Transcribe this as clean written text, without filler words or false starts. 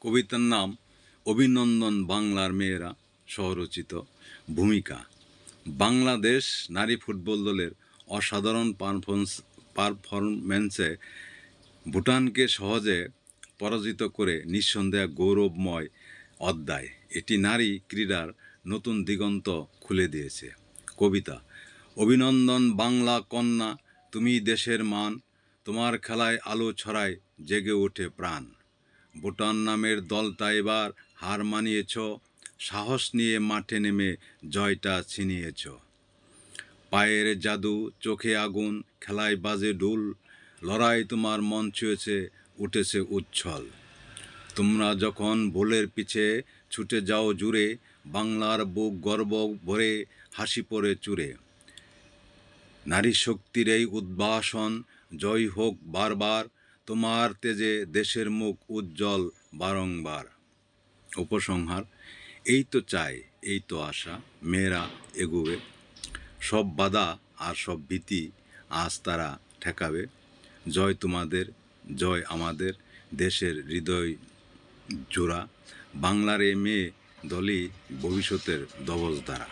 কবিতার নাম অভিনন্দন বাংলার মেয়েরা, স্বরচিত। ভূমিকা: বাংলাদেশ নারী ফুটবল দলের অসাধারণ পারফরম্যান্সে ভুটানকে সহজে পরাজিত করে নিঃসন্দেহে গৌরবময় অধ্যায়। এটি নারী ক্রীড়ার নতুন দিগন্ত খুলে দিয়েছে। কবিতা: অভিনন্দন বাংলা কন্যা, তুমি দেশের মান, তোমার খেলায় আলো ছড়ায়, জেগে ওঠে প্রাণ। ভুটান নামের দলটা এবার হার মানিয়েছ, সাহস নিয়ে মাঠে নেমে জয়টা ছিনিয়েছ। পায়ের জাদু, চোখে আগুন, খেলায় বাজে ঢোল, লড়াই তোমার মন ছুঁয়েছে, উঠেছে উচ্ছল। তোমরা যখন ভুলের পিছে ছুটে যাও জুড়ে, বাংলার বুক গর্ব ভরে হাসি পড়ে চুরে। নারী শক্তির এই উদ্ভাসন জয় হোক বারবার, তোমার তেজে দেশের মুখ উজ্জ্বল বারংবার। উপসংহার: এই তো চাই, এই তো আশা, মেয়েরা এগুবে। সব বাধা আর সব ভীতি আজ তারা ঠেকাবে। জয় তোমাদের, জয় আমাদের দেশের হৃদয় জোড়া। বাংলার এ মেয়ে দলই ভবিষ্যতের ধবলধারা।